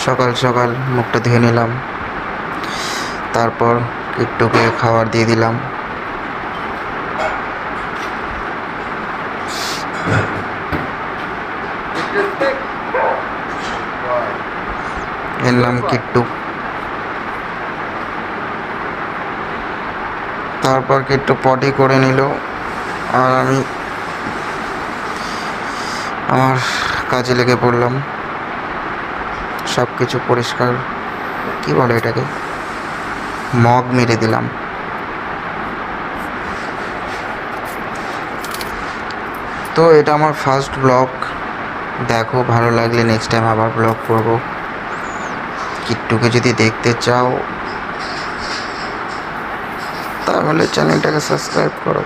সকাল সকাল মুখটা ধুয়ে নিলাম, তারপর কিট্টুকে খাবার দিয়ে দিলাম। এর নাম কিট্টু। তারপর কিট্টু পটি করে নিল, আর আমি আমার কাজে লেগে পড়লাম। সব কিছু পরিষ্কার, কি বলে এটাকে, মগ মেরে দিলাম। তো এটা আমার ফার্স্ট ব্লগ। দেখো, ভালো লাগলে নেক্সট টাইম আবার ব্লগ করব। কিট্টুকে যদি দেখতে চাও তাহলে চ্যানেলটাকে সাবস্ক্রাইব করো।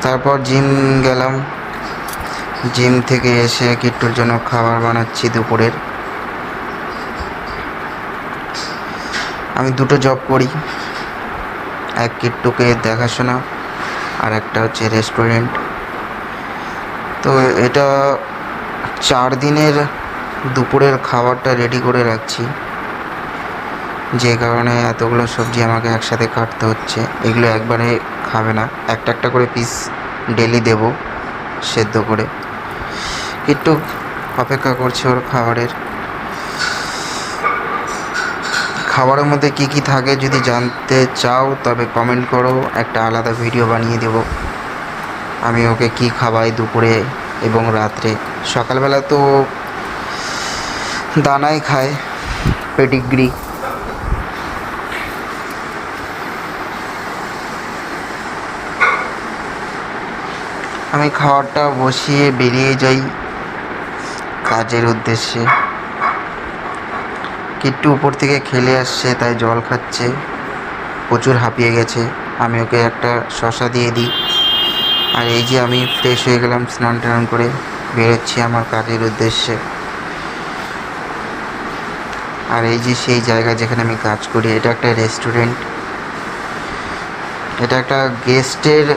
তারপর জিম গেলাম। জিম থেকে এসে কিট্টুর জন্য খাবার বানাচ্ছি দুপুরের। আমি দুটো জব করি, এক কিট্টুকে দেখাশোনা আর একটা হচ্ছে রেস্টুরেন্ট। তো এটা 4 দিনের দুপুরের খাবারটা রেডি করে রাখছি, যে কারণে এতগুলো সবজি আমাকে একসাথে কাটতে হচ্ছে। এগুলো একবারে খাবে না, একটা একটা করে পিস ডেলি দেব সেদ্ধ করে। একটু অপেক্ষা করছে ওর খাবারের। খাবারের মধ্যে কি কি থাকে যদি জানতে চাও তবে কমেন্ট করো, একটা আলাদা ভিডিও বানিয়ে দেব আমি ওকে কি খাওয়াই দুপুরে এবং রাত্রে। সকালবেলা তো দানাই খায়, পেডিগ্রি। আমি খাবারটা বসিয়ে বেরিয়ে যাই কাজের উদ্দেশ্যে। কিট্টু উপর থেকে খেলে আসছে, তাই জল খাচ্ছে, প্রচুর হাঁপিয়ে গেছে। আমি ওকে একটা শশা দিয়ে দিই। আর এই যে আমি ফ্রেশ হয়ে গেলাম, স্নান টান করে বেরোচ্ছি আমার কাজের উদ্দেশ্যে। আর এই যে সেই জায়গা যেখানে আমি কাজ করি, এটা একটা রেস্টুরেন্ট। এটা একটা গেস্টের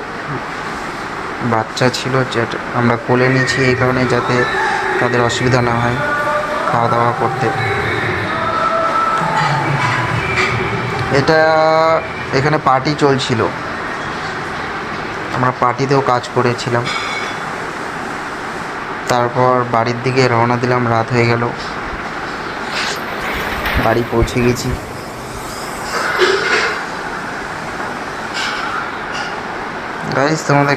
বাচ্চা ছিল, যেটা আমরা কোলে নিয়েছি এই কারণে যাতে তাদের অসুবিধা না হয় খাওয়া দাওয়া করতে। এটা এখানে পার্টি চলছিল, আমরা পার্টিতেও কাজ করেছিলাম। তারপর বাড়ির দিকে রওনা দিলাম, রাত হয়ে গেল, বাড়ি পৌঁছে গেছি। গাইস, তোমাদের